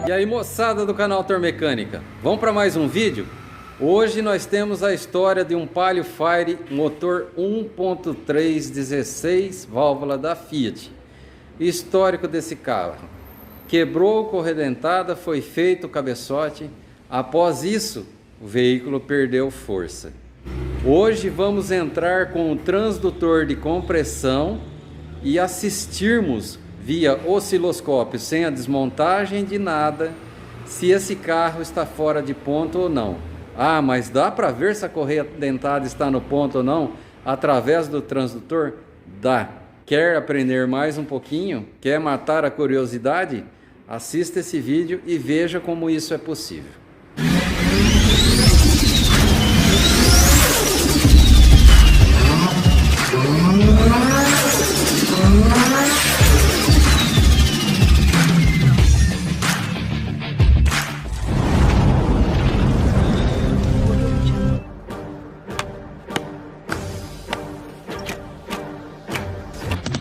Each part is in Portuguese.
E aí, moçada do canal Autor Mecânica, vamos para mais um vídeo? Hoje nós temos a história de um Palio Fire motor 1.3 16 válvula da Fiat. Histórico desse carro: quebrou correia dentada, foi feito o cabeçote. Após isso, o veículo perdeu força. Hoje vamos entrar com o transdutor de compressão e assistirmos via osciloscópio, sem a desmontagem de nada, se esse carro está fora de ponto ou não. Ah, mas dá para ver se a correia dentada está no ponto ou não através do transdutor? Dá. Quer aprender mais um pouquinho? Quer matar a curiosidade? Assista esse vídeo e veja como isso é possível.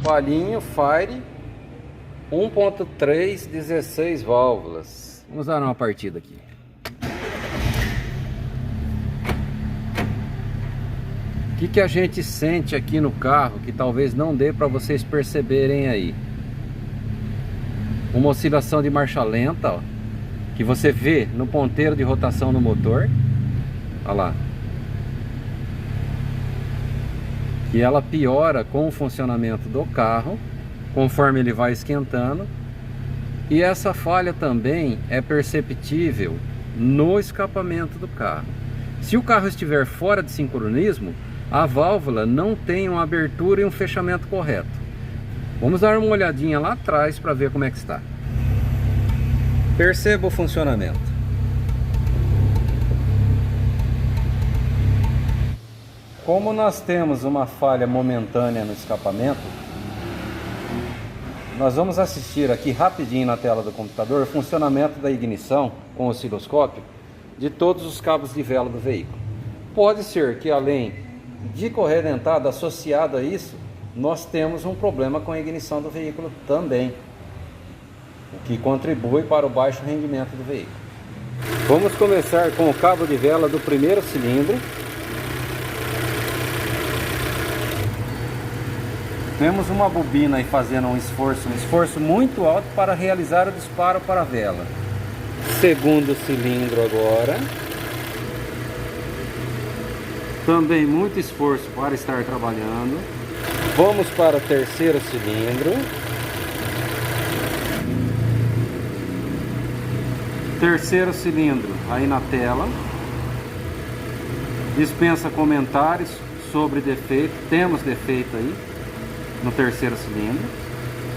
Palio Fire 1.3 16 válvulas. Vamos dar uma partida aqui. O que a gente sente aqui no carro que talvez não dê para vocês perceberem aí? Uma oscilação de marcha lenta, ó, que você vê no ponteiro de rotação no motor. Olha lá. E ela piora com o funcionamento do carro, conforme ele vai esquentando. E essa falha também é perceptível no escapamento do carro. Se o carro estiver fora de sincronismo, a válvula não tem uma abertura e um fechamento correto. Vamos dar uma olhadinha lá atrás para ver como é que está. Perceba o funcionamento. Como nós temos uma falha momentânea no escapamento, nós vamos assistir aqui rapidinho na tela do computador o funcionamento da ignição com o osciloscópio de todos os cabos de vela do veículo. Pode ser que, além de correia dentada associado a isso, nós temos um problema com a ignição do veículo também, o que contribui para o baixo rendimento do veículo. Vamos começar com o cabo de vela do primeiro cilindro. Temos uma bobina aí fazendo um esforço muito alto para realizar o disparo para a vela. Segundo cilindro agora. Também muito esforço para estar trabalhando. Vamos para o terceiro cilindro. Terceiro cilindro aí na tela. Dispensa comentários sobre defeito. Temos defeito aí no terceiro cilindro.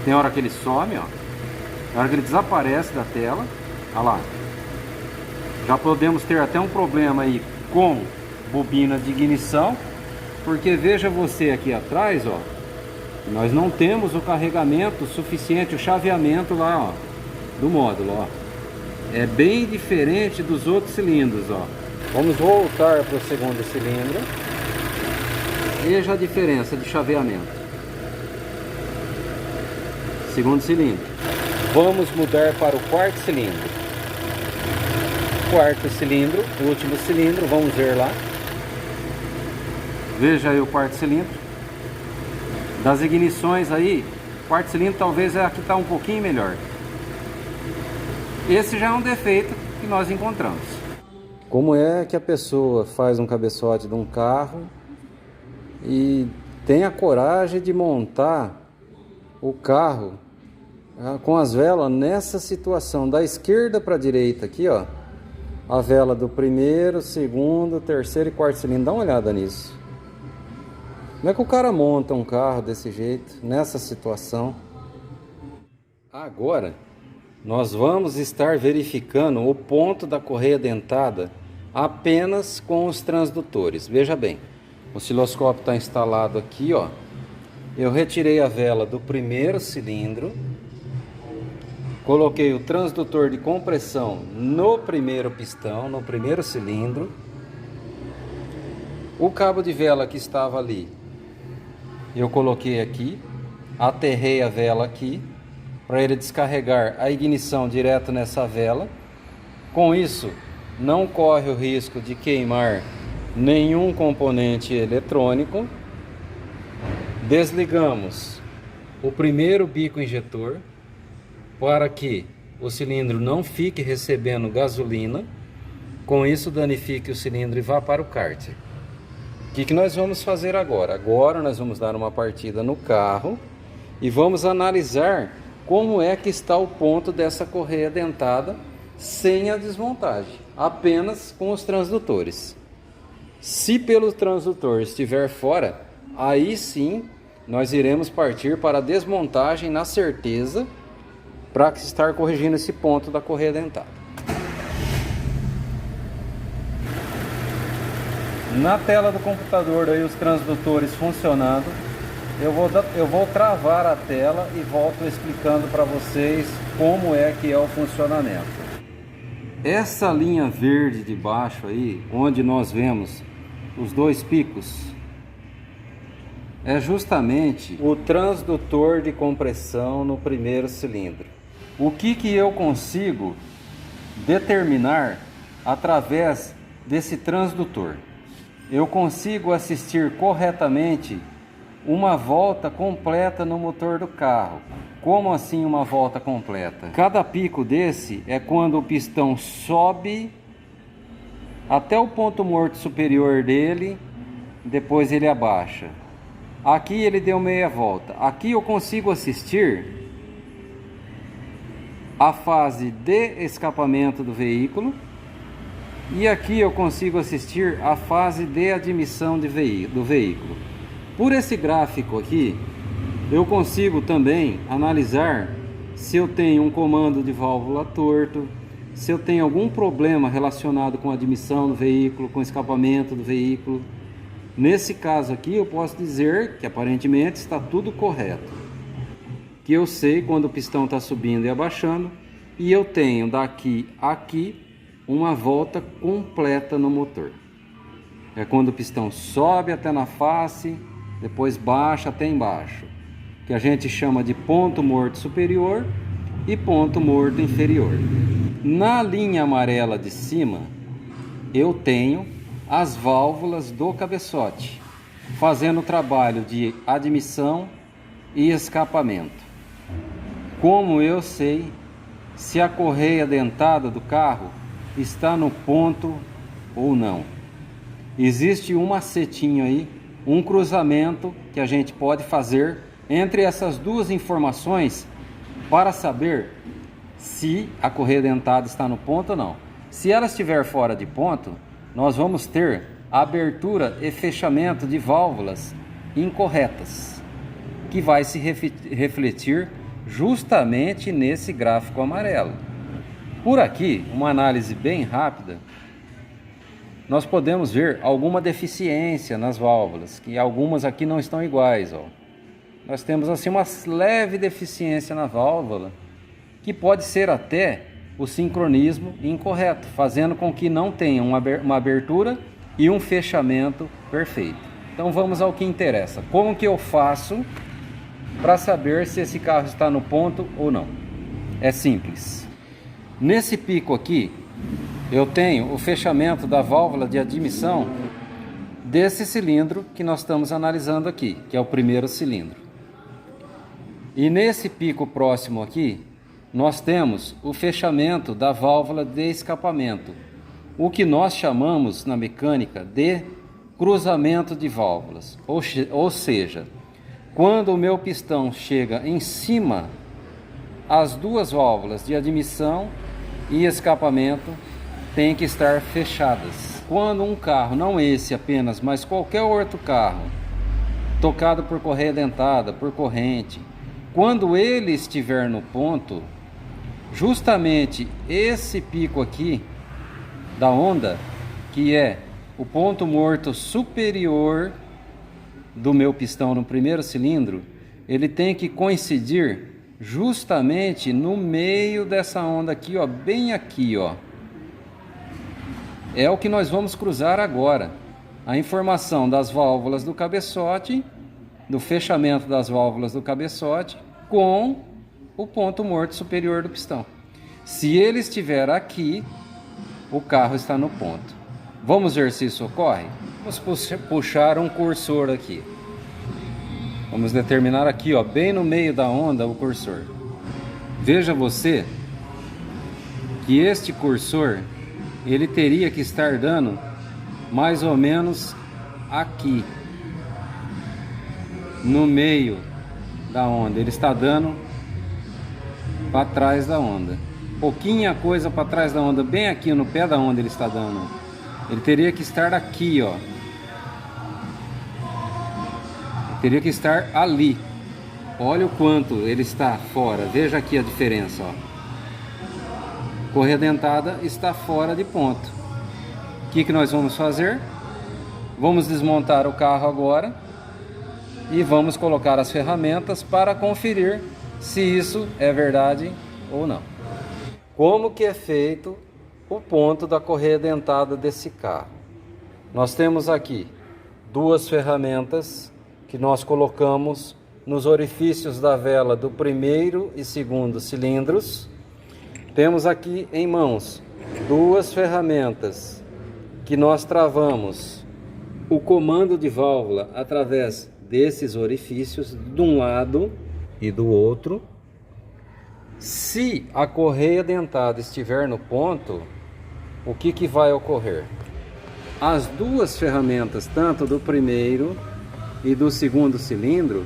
Tem hora que ele some, ó. Tem hora que ele desaparece da tela. Olha lá. Já podemos ter até um problema aí com bobina de ignição, porque veja você aqui atrás, ó, nós não temos o carregamento suficiente, o chaveamento lá, ó, do módulo, ó. É bem diferente dos outros cilindros, ó. Vamos voltar para o segundo cilindro. Veja a diferença de chaveamento. Segundo cilindro. Vamos mudar para o quarto cilindro. Quarto cilindro, último cilindro, vamos ver lá. Veja aí o quarto cilindro. Das ignições aí, o quarto cilindro talvez é a que está um pouquinho melhor. Esse já é um defeito que nós encontramos. Como é que a pessoa faz um cabeçote de um carro e tem a coragem de montar o carro com as velas nessa situação, da esquerda para a direita aqui, ó, a vela do primeiro, segundo, terceiro e quarto cilindro? Dá uma olhada nisso. Como é que o cara monta um carro desse jeito, nessa situação? Agora nós vamos estar verificando o ponto da correia dentada apenas com os transdutores. Veja bem, o osciloscópio está instalado aqui, ó. Eu retirei a vela do primeiro cilindro, coloquei o transdutor de compressão no primeiro pistão, no primeiro cilindro. O cabo de vela que estava ali, eu coloquei aqui, aterrei a vela aqui para ele descarregar a ignição direto nessa vela. Com isso, não corre o risco de queimar nenhum componente eletrônico. Desligamos o primeiro bico injetor para que o cilindro não fique recebendo gasolina. Com isso, danifique o cilindro e vá para o cárter. O que nós vamos fazer agora? Agora nós vamos dar uma partida no carro e vamos analisar como é que está o ponto dessa correia dentada sem a desmontagem, apenas com os transdutores. Se pelo transdutor estiver fora, aí sim nós iremos partir para a desmontagem na certeza para estar corrigindo esse ponto da correia dentada. Na tela do computador aí os transdutores funcionando, eu vou travar a tela e volto explicando para vocês como é que é o funcionamento. Essa linha verde de baixo aí, onde nós vemos os dois picos, é justamente o transdutor de compressão no primeiro cilindro. O que eu consigo determinar através desse transdutor? Eu consigo assistir corretamente uma volta completa no motor do carro. Como assim uma volta completa? Cada pico desse é quando o pistão sobe até o ponto morto superior dele, depois ele abaixa. Aqui ele deu meia volta. Aqui eu consigo assistir a fase de escapamento do veículo. E aqui eu consigo assistir a fase de admissão do veículo. Por esse gráfico aqui, eu consigo também analisar se eu tenho um comando de válvula torto, se eu tenho algum problema relacionado com a admissão do veículo, com o escapamento do veículo. Nesse caso aqui eu posso dizer que aparentemente está tudo correto. Que eu sei quando o pistão está subindo e abaixando, e eu tenho daqui a aqui uma volta completa no motor. É quando o pistão sobe até na face, depois baixa até embaixo, que a gente chama de ponto morto superior e ponto morto inferior. Na linha amarela de cima, eu tenho as válvulas do cabeçote, fazendo o trabalho de admissão e escapamento. Como eu sei se a correia dentada do carro está no ponto ou não? Existe um macetinho aí, um cruzamento que a gente pode fazer entre essas duas informações para saber se a correia dentada está no ponto ou não. Se ela estiver fora de ponto, nós vamos ter abertura e fechamento de válvulas incorretas, que vai se refletir justamente nesse gráfico amarelo. Por aqui, uma análise bem rápida, nós podemos ver alguma deficiência nas válvulas, que algumas aqui não estão iguais. Ó. Nós temos assim uma leve deficiência na válvula, que pode ser até o sincronismo incorreto, fazendo com que não tenha uma abertura e um fechamento perfeito. Então vamos ao que interessa. Como que eu faço para saber se esse carro está no ponto ou não? É simples. Nesse pico aqui, eu tenho o fechamento da válvula de admissão desse cilindro que nós estamos analisando aqui, que é o primeiro cilindro. E nesse pico próximo aqui, nós temos o fechamento da válvula de escapamento, o que nós chamamos na mecânica de cruzamento de válvulas. Ou seja, quando o meu pistão chega em cima, as duas válvulas de admissão e escapamento têm que estar fechadas. Quando um carro, não esse apenas, mas qualquer outro carro, tocado por correia dentada, por corrente, quando ele estiver no ponto, justamente esse pico aqui da onda, que é o ponto morto superior do meu pistão no primeiro cilindro, ele tem que coincidir justamente no meio dessa onda aqui, ó, bem aqui, ó. É o que nós vamos cruzar agora. A informação das válvulas do fechamento das válvulas do cabeçote com o ponto morto superior do pistão. Se ele estiver aqui, o carro está no ponto. Vamos ver se isso ocorre? Vamos puxar um cursor aqui. Vamos determinar aqui, ó, bem no meio da onda, o cursor. Veja você que este cursor, ele teria que estar dando mais ou menos aqui, no meio da onda. Ele está dando para trás da onda, pouquinha coisa para trás da onda, bem aqui no pé da onda ele está dando. Ele teria que estar aqui, ó. Teria que estar ali. Olha o quanto ele está fora. Veja aqui a diferença, ó. Correia dentada está fora de ponto. O que nós vamos fazer? Vamos desmontar o carro agora e vamos colocar as ferramentas para conferir se isso é verdade ou não. Como que é feito o ponto da correia dentada desse carro? Nós temos aqui duas ferramentas que nós colocamos nos orifícios da vela do primeiro e segundo cilindros. Temos aqui em mãos duas ferramentas que nós travamos o comando de válvula através desses orifícios de um lado e do outro. Se a correia dentada estiver no ponto, o que vai ocorrer? As duas ferramentas, tanto do primeiro e do segundo cilindro,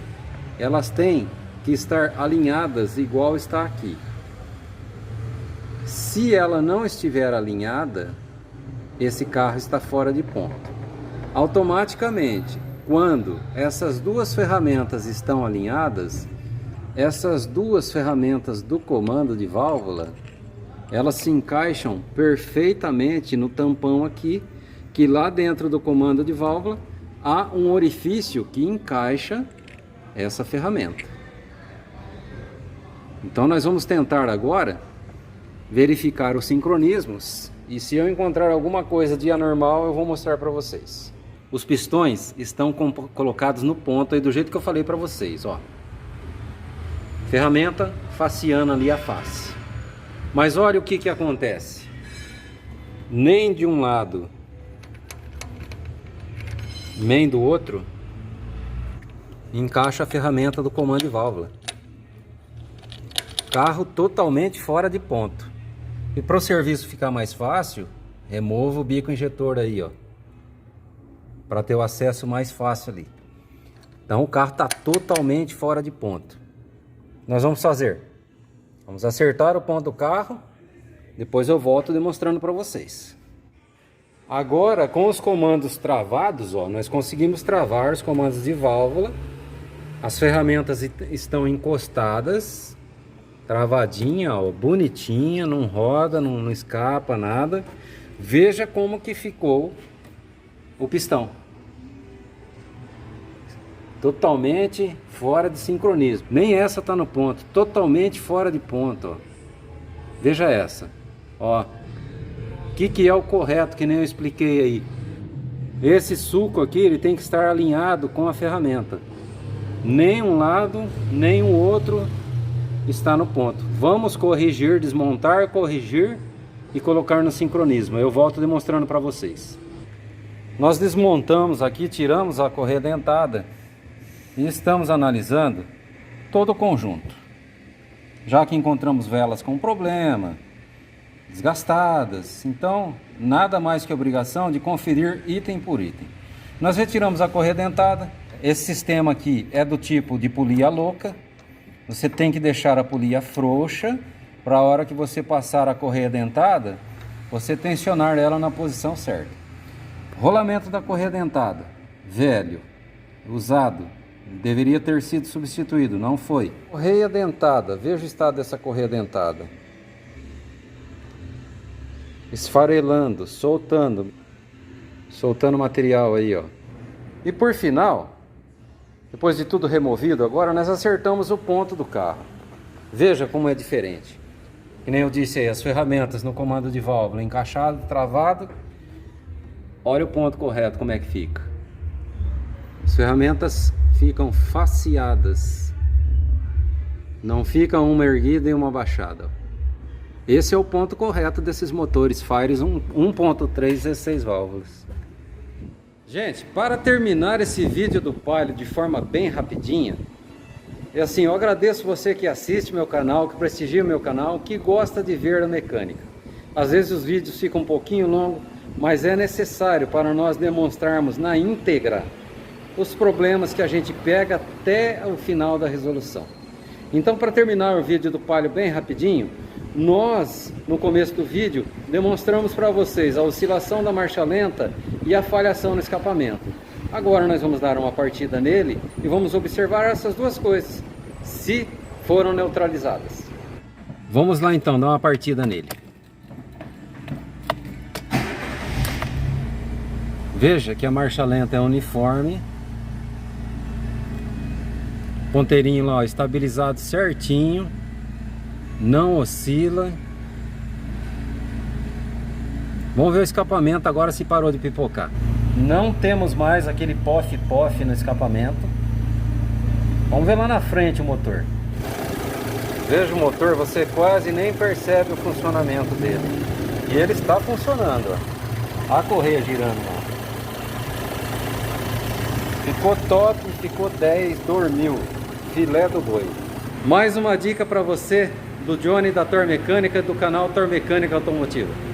elas têm que estar alinhadas igual está aqui. Se ela não estiver alinhada, esse carro está fora de ponto. Automaticamente, quando essas duas ferramentas estão alinhadas, essas duas ferramentas do comando de válvula, elas se encaixam perfeitamente no tampão aqui, que lá dentro do comando de válvula há um orifício que encaixa essa ferramenta. Então nós vamos tentar agora verificar os sincronismos, e se eu encontrar alguma coisa de anormal eu vou mostrar para vocês. Os pistões estão colocados no ponto aí do jeito que eu falei para vocês, ó. Ferramenta faceando ali a face. Mas olha o que acontece. Nem de um lado nem do outro encaixa a ferramenta do comando de válvula. Carro totalmente fora de ponto. E para o serviço ficar mais fácil, remova o bico injetor aí, ó, para ter o acesso mais fácil ali. Então o carro está totalmente fora de ponto. Nós vamos fazer, vamos acertar o ponto do carro, depois eu volto demonstrando para vocês. Agora, com os comandos travados, ó, nós conseguimos travar os comandos de válvula. As ferramentas estão encostadas, travadinha, ó, bonitinha, não roda, não escapa nada. Veja como que ficou o pistão. Totalmente fora de sincronismo. Nem essa está no ponto, totalmente fora de ponto, ó. Veja essa, ó. O que é o correto, que nem eu expliquei aí. Esse suco aqui, ele tem que estar alinhado com a ferramenta. Nem um lado, nem o outro está no ponto. Vamos corrigir, desmontar, corrigir e colocar no sincronismo. Eu volto demonstrando para vocês. Nós desmontamos aqui, tiramos a correia dentada e estamos analisando todo o conjunto. Já que encontramos velas com problema, desgastadas, então nada mais que obrigação de conferir item por item. Nós retiramos a correia dentada. Esse sistema aqui é do tipo de polia louca. Você tem que deixar a polia frouxa para a hora que você passar a correia dentada, você tensionar ela na posição certa. Rolamento da correia dentada, velho, usado, deveria ter sido substituído, não foi. Correia dentada, veja o estado dessa correia dentada. Esfarelando, soltando material aí, ó. E por final, depois de tudo removido, agora nós acertamos o ponto do carro. Veja como é diferente. Que nem eu disse aí, as ferramentas no comando de válvula encaixado, travado. Olha o ponto correto como é que fica. As ferramentas ficam faceadas. Não fica uma erguida e uma baixada. Esse é o ponto correto desses motores Fires 1.3 16 válvulas. Gente, para terminar esse vídeo do Palio de forma bem rapidinha, é assim, eu agradeço você que assiste meu canal, que prestigia meu canal, que gosta de ver a mecânica. Às vezes os vídeos ficam um pouquinho longos, mas é necessário para nós demonstrarmos na íntegra os problemas que a gente pega até o final da resolução. Então, para terminar o vídeo do Palio bem rapidinho, nós, no começo do vídeo, demonstramos para vocês a oscilação da marcha lenta e a falhação no escapamento. Agora nós vamos dar uma partida nele e vamos observar essas duas coisas, se foram neutralizadas. Vamos lá então, dar uma partida nele. Veja que a marcha lenta é uniforme. Ponteirinho lá, ó, estabilizado certinho. Não oscila. Vamos ver o escapamento agora se parou de pipocar. Não temos mais aquele pof-pof no escapamento. Vamos ver lá na frente o motor. Veja o motor, você quase nem percebe o funcionamento dele. E ele está funcionando, ó. A correia girando lá. Ficou top, ficou 10, dormiu. Filé do boi. Mais uma dica para você do Johnny da Tor Mecânica, do canal Tor Mecânica Automotiva.